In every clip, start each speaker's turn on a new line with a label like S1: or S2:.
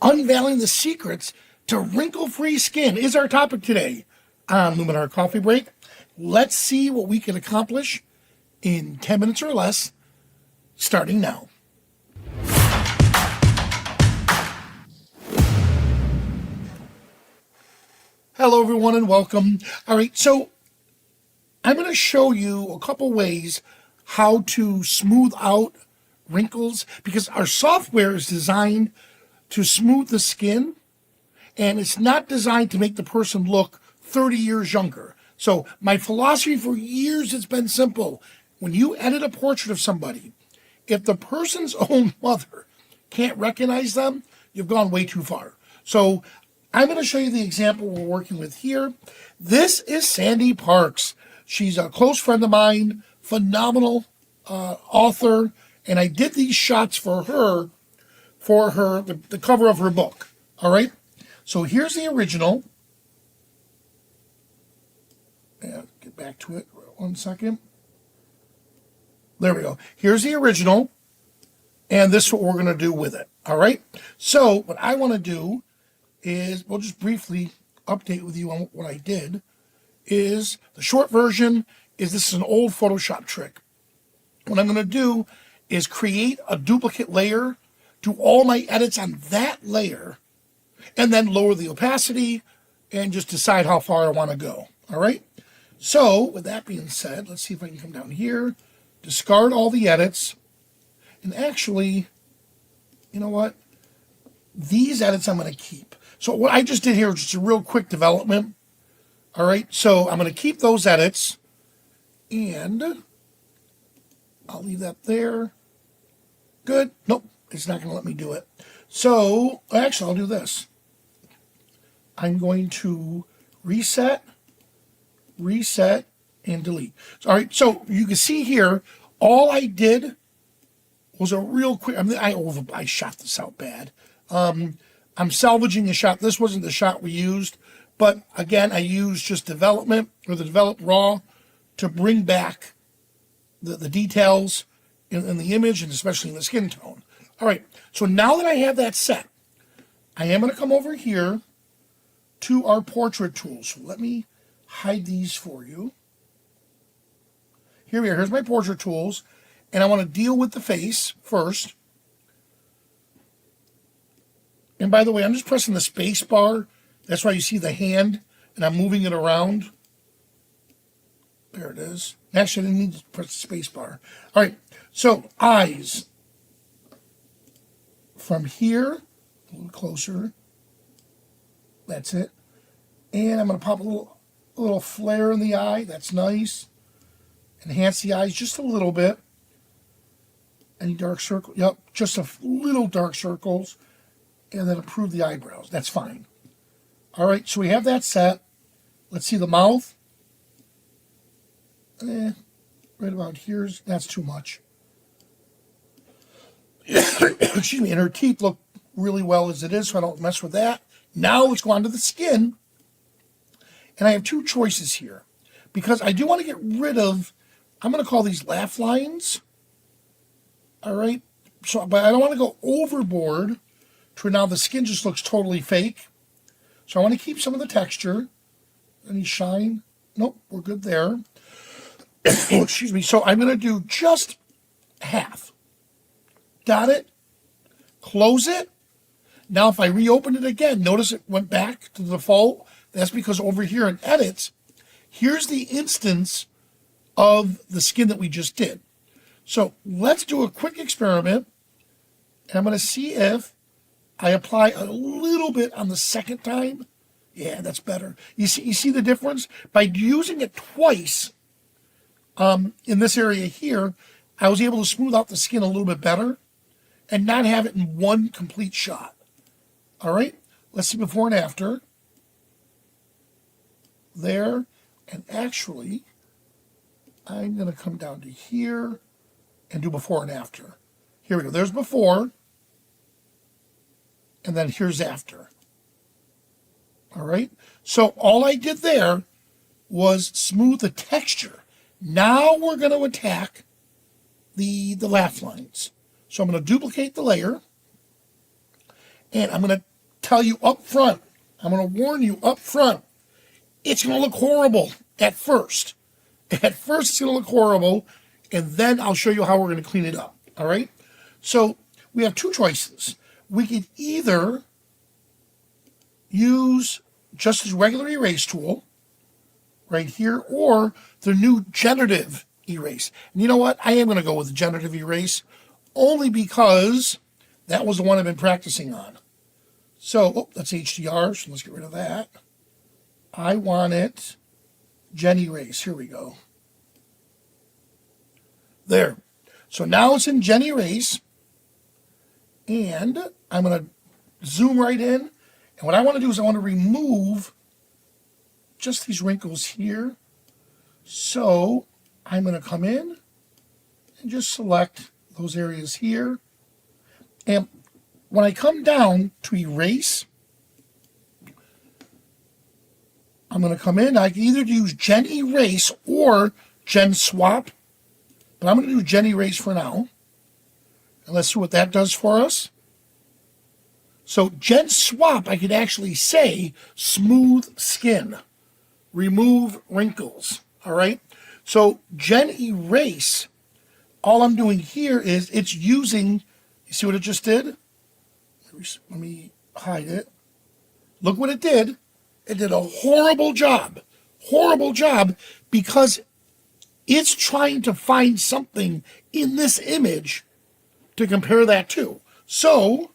S1: Unveiling the secrets to wrinkle-free skin is our topic today on Luminar Coffee Break. Let's see what we can accomplish in 10 minutes or less, starting now. Hello, everyone, and welcome. All right, so I'm going to show you a couple ways how to smooth out wrinkles, because our software is designed to smooth the skin, and it's not designed to make the person look 30 years younger. So my philosophy for years has been simple. When you edit a portrait of somebody, if the person's own mother can't recognize them, you've gone way too far. So I'm going to show you the example we're working with here. This is Sandy Parks. She's a close friend of mine, phenomenal author, and I did these shots for her, the cover of her book. All right, so here's the original. And get back to it 1 second. There we go. Here's the original, and this is what we're going to do with it. All right, so what I want to do is, we'll just briefly update with you on what I did. Is the short version is this is an old Photoshop trick. What I'm going to do is create a duplicate layer, do all my edits on that layer, and then lower the opacity and just decide how far I want to go. All right. So with that being said, let's see if I can come down here, discard all the edits, and actually, you know what? These edits I'm going to keep. So what I just did here was just a real quick development. All right, so I'm going to keep those edits, and I'll leave that there. Good. Nope, it's not going to let me do it. So actually, I'll do this. I'm going to reset, and delete. All right, so you can see here, all I did was a real quick. I shot this out bad. I'm salvaging the shot. This wasn't the shot we used, but again, I used just development or the developed raw to bring back the details in the image, and especially in the skin tone. All right, so now that I have that set, I am going to come over here to our portrait tools. So let me hide these for you. Here we are. Here's my portrait tools, and I want to deal with the face first. And by the way, I'm just pressing the space bar. That's why you see the hand, and I'm moving it around. There it is. Actually, I didn't need to press the space bar. All right, so eyes. From here, a little closer. That's it. And I'm going to pop a little flare in the eye. That's nice. Enhance the eyes just a little bit. Any dark circle? Yep, just a little dark circles. And then improve the eyebrows. That's fine. All right, so we have that set. Let's see the mouth. Right about here's, that's too much. Excuse me, and her teeth look really well as it is, so I don't mess with that. Now let's go on to the skin. And I have two choices here, because I do want to get rid of, I'm going to call these laugh lines. All right, so, but I don't want to go overboard to now the skin just looks totally fake. So I want to keep some of the texture. Any shine? Nope, we're good there. Excuse me. So I'm going to do just half. Got it? Close it. Now if I reopen it again, notice it went back to the default. That's because over here in edits, here's the instance of the skin that we just did. So let's do a quick experiment. And I'm going to see if I apply a little bit on the second time. Yeah, that's better. You see the difference? By using it twice in this area here, I was able to smooth out the skin a little bit better and not have it in one complete shot. All right, let's see before and after. There, and actually, I'm going to come down to here and do before and after. Here we go. There's before. And then here's after. All right. So all I did there was smooth the texture. Now we're going to attack the laugh lines. So I'm going to duplicate the layer, and I'm going to tell you up front, I'm going to warn you up front, it's going to look horrible at first. At first, it's going to look horrible, and then I'll show you how we're going to clean it up, all right? So we have two choices. We could either use just this regular erase tool right here, or the new generative erase. And you know what? I am going to go with the generative erase, only because that was the one I've been practicing on. So, oh, that's HDR, so let's get rid of that. I want it Gen Erase. Here we go. There. So now it's in Gen Erase, and I'm going to zoom right in. And what I want to do is I want to remove just these wrinkles here. So I'm going to come in and just select those areas here. And when I come down to erase, I'm going to come in. I can either use Gen Erase or Gen Swap, but I'm going to do Gen Erase for now. And let's see what that does for us. So Gen Swap, I could actually say smooth skin, remove wrinkles, all right? So Gen Erase, all I'm doing here is it's using, you see what it just did? Let me hide it. Look what it did. It did a horrible job, because it's trying to find something in this image to compare that to. So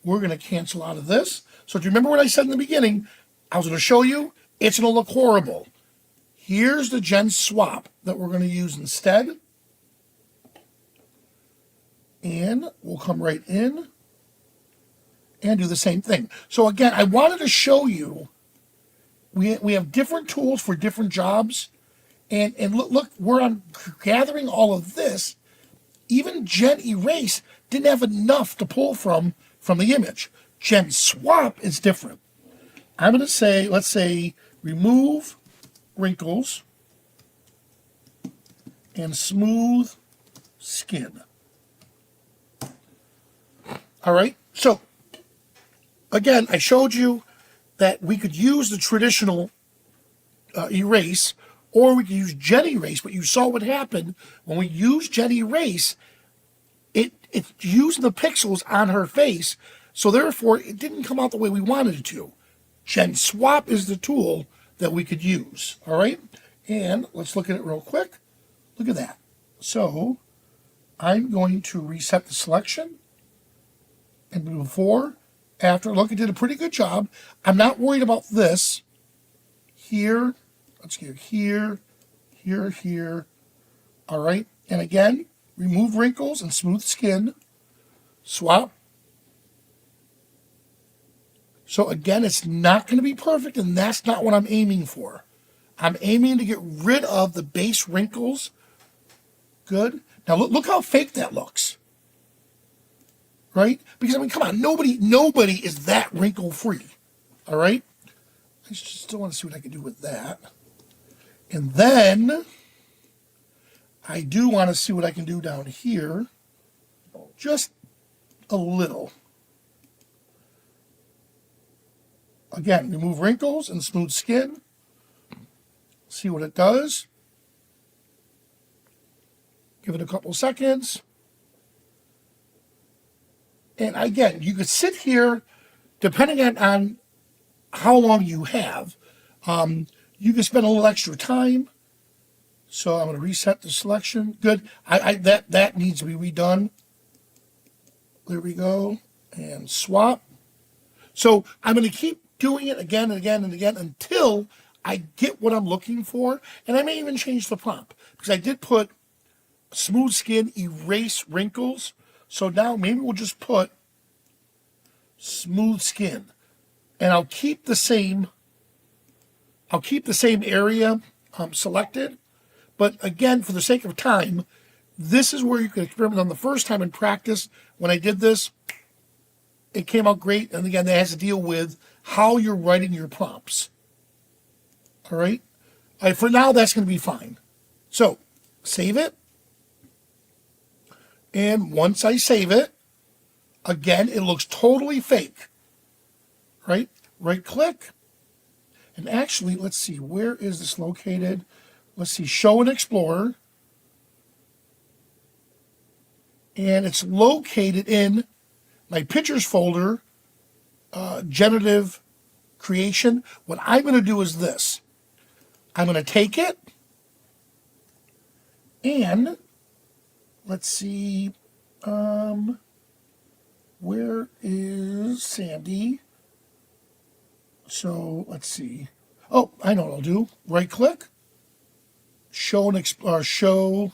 S1: we're going to cancel out of this. So do you remember what I said in the beginning? I was going to show you, it's going to look horrible. Here's the Gen Swap that we're going to use instead. And we'll come right in and do the same thing. So again, I wanted to show you, we have different tools for different jobs. And look, where I'm gathering all of this, even Gen Erase didn't have enough to pull from the image. Gen Swap is different. I'm going to say, let's say, remove wrinkles and smooth skin. All right, so again, I showed you that we could use the traditional erase, or we could use Gen Erase, but you saw what happened when we used Gen Erase. It's using the pixels on her face, so therefore it didn't come out the way we wanted it to. Gen Swap is the tool that we could use, all right? And let's look at it real quick. Look at that. So I'm going to reset the selection, and before, after, look, it did a pretty good job. I'm not worried about this. Here, let's go here, here, here. All right, and again, remove wrinkles and smooth skin. Swap. So again, it's not going to be perfect, and that's not what I'm aiming for. I'm aiming to get rid of the base wrinkles. Good. Now look how fake that looks. Right? Because I mean, come on, nobody is that wrinkle-free. All right? I still want to see what I can do with that. And then I do want to see what I can do down here. Just a little. Again, remove wrinkles and smooth skin. See what it does. Give it a couple seconds. And again, you could sit here, depending on how long you have, you can spend a little extra time. So I'm going to reset the selection. Good. That needs to be redone. There we go. And swap. So I'm going to keep doing it again and again and again until I get what I'm looking for. And I may even change the prompt, because I did put smooth skin, erase wrinkles. So now maybe we'll just put smooth skin, and I'll keep the same area selected. But again, for the sake of time, this is where you can experiment on the first time in practice. When I did this, it came out great. And again, that has to deal with how you're writing your prompts. All right. For now, that's going to be fine. So save it. And once I save it, again, it looks totally fake. right? Right click. And actually, let's see, where is this located? Let's see, Show and Explorer. And it's located in my Pictures folder, Generative Creation. What I'm going to do is this. I'm going to take it, and let's see, where is Sandy? So let's see. Oh, I know what I'll do. Right click, show and show.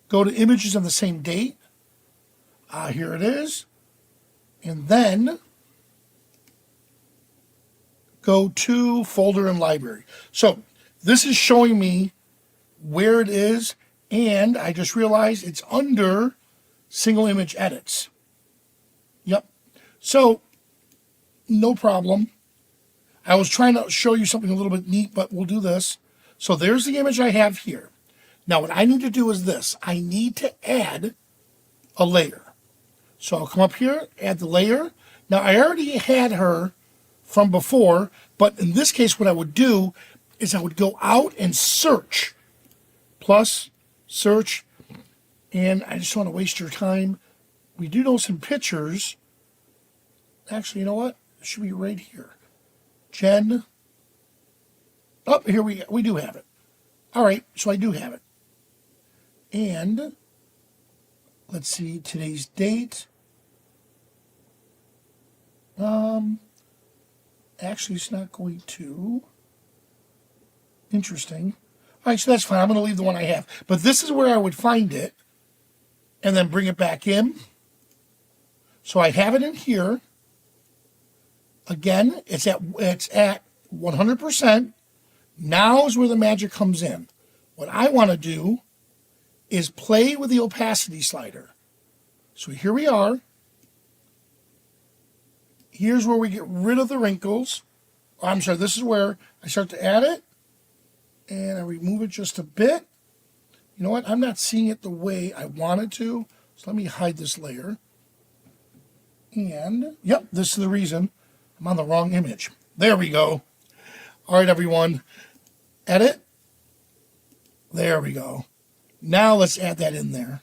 S1: Go to images on the same date. Here it is. And then go to folder and library. So this is showing me where it is, and I just realized it's under single image edits. Yep. So no problem. I was trying to show you something a little bit neat, but we'll do this. So there's the image I have here. Now what I need to do is this. I need to add a layer. So I'll come up here, add the layer. Now I already had her from before, but in this case what I would do is I would go out and search. Plus, search, and I just don't want to waste your time. We do know some pictures. Actually, you know what? It should be right here. Jen. Oh, here we do have it. All right, so I do have it. And let's see, today's date. Actually, it's not going to. Interesting. All right, so that's fine. I'm going to leave the one I have. But this is where I would find it and then bring it back in. So I have it in here. Again, it's at 100%. Now is where the magic comes in. What I want to do is play with the opacity slider. So here we are. Here's where we get rid of the wrinkles. Oh, I'm sorry, this is where I start to add it. And I remove it just a bit. You know what? I'm not seeing it the way I wanted to. So let me hide this layer. And, yep, this is the reason. I'm on the wrong image. There we go. All right, everyone. Edit. There we go. Now let's add that in there.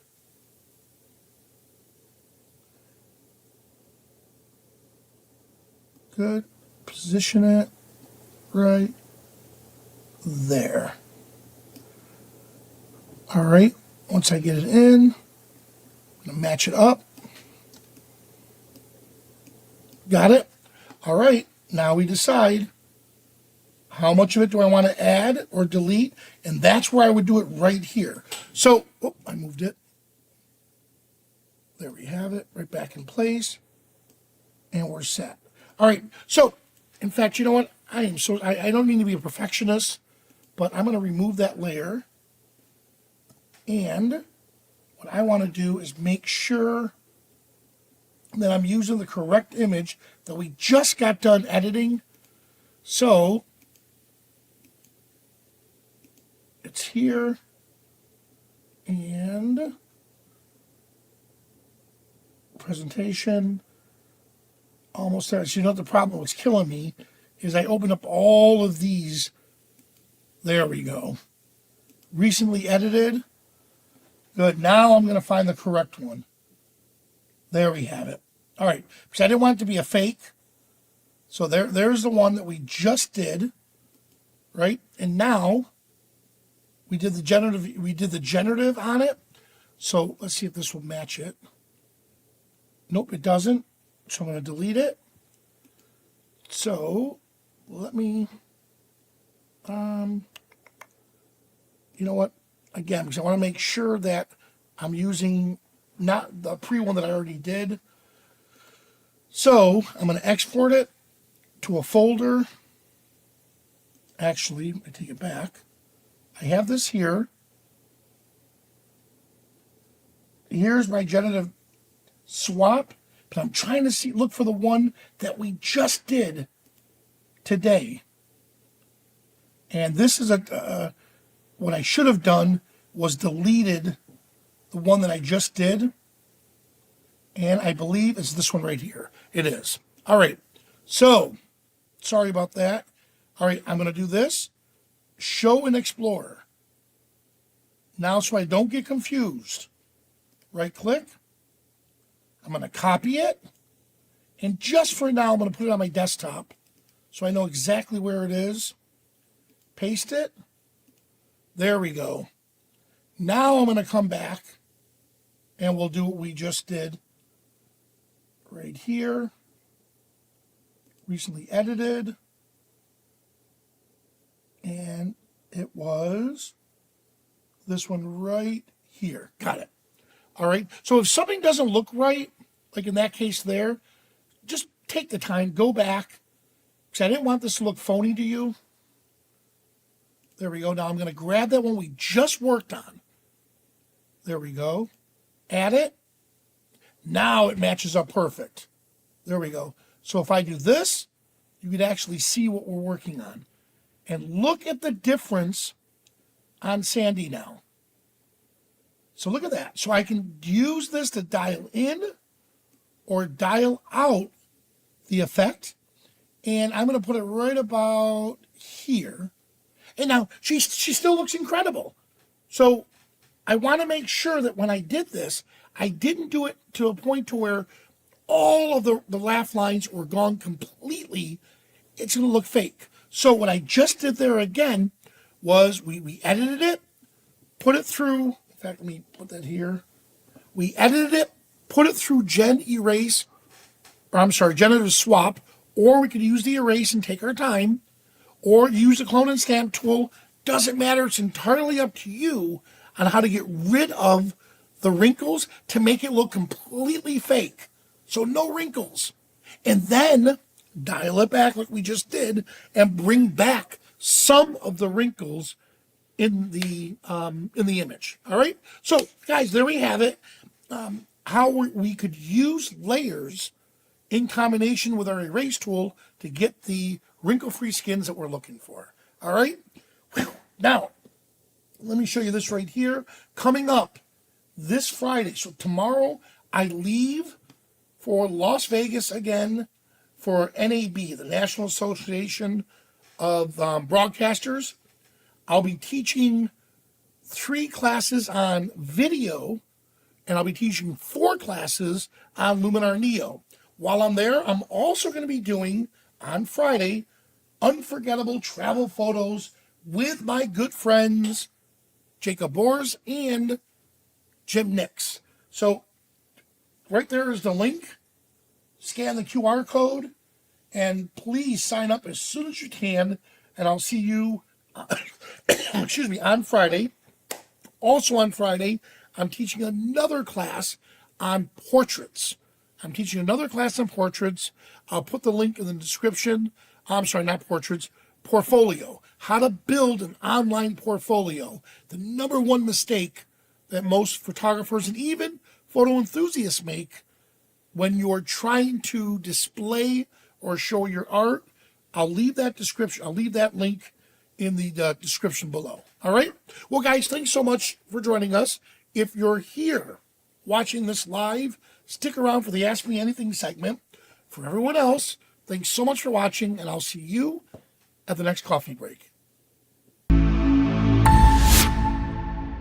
S1: Good. Position it right there. All right. Once I get it in, I'm going to match it up. Got it? All right. Now we decide how much of it do I want to add or delete, and that's where I would do it right here. So, oh, I moved it. There we have it, right back in place, and we're set. All right, so, in fact, you know what? I don't mean to be a perfectionist, but I'm going to remove that layer, and what I want to do is make sure that I'm using the correct image that we just got done editing. So, it's here, and presentation, almost there. So you know what the problem was killing me is I opened up all of these. There we go. Recently edited. Good. Now I'm going to find the correct one. There we have it. All right. Because I didn't want it to be a fake. So there's the one that we just did. Right? And now we did the generative on it. So let's see if this will match it. Nope, it doesn't. So I'm going to delete it. So let me, you know what? Again, because I want to make sure that I'm using not the one that I already did. So I'm going to export it to a folder. Actually, I take it back. I have this here. Here's my generative swap, but I'm trying to look for the one that we just did today. And this is what I should have done was deleted the one that I just did. And I believe it's this one right here. It is. All right, so sorry about that. All right, I'm going to do this. Show and explore. Now, so I don't get confused, right click. I'm going to copy it. And just for now, I'm going to put it on my desktop so I know exactly where it is. Paste it. There we go. Now I'm going to come back and we'll do what we just did right here. Recently edited. And it was this one right here. Got it. All right. So if something doesn't look right, like in that case there, just take the time, go back, because I didn't want this to look phony to you. There we go. Now I'm going to grab that one we just worked on. There we go. Add it. Now it matches up perfect. There we go. So if I do this, you could actually see what we're working on. And look at the difference on Sandy now. So look at that. So I can use this to dial in or dial out the effect. And I'm going to put it right about here. And now she still looks incredible. So I want to make sure that when I did this, I didn't do it to a point to where all of the laugh lines were gone completely. It's going to look fake. So what I just did there again was we edited it, put it through. In fact, let me put that here. We edited it, put it through generative swap, or we could use the erase and take our time, or use the clone and stamp tool. Doesn't matter. It's entirely up to you on how to get rid of the wrinkles to make it look completely fake. So no wrinkles. And then dial it back like we just did and bring back some of the wrinkles in the image. All right. So guys, there we have it. How we could use layers in combination with our erase tool to get the wrinkle-free skins that we're looking for. All right. Now, let me show you this right here. Coming up this Friday. So tomorrow I leave for Las Vegas again for NAB, the National Association of Broadcasters. I'll be teaching 3 classes on video, and I'll be teaching 4 classes on Luminar Neo. While I'm there, I'm also going to be doing, on Friday, unforgettable travel photos with my good friends, Jacob Bors and Jim Nix. So right there is the link. Scan the QR code, and please sign up as soon as you can, and I'll see you, on Friday. Also on Friday, I'm teaching another class on portraits. I'll put the link in the description. I'm sorry, not portraits, portfolio. How to build an online portfolio. The number one mistake that most photographers and even photo enthusiasts make when you're trying to display or show your art. I'll leave that link in the description below. All right. Well, guys, thanks so much for joining us. If you're here watching this live, stick around for the Ask Me Anything segment. For everyone else, thanks so much for watching, and I'll see you at the next coffee break.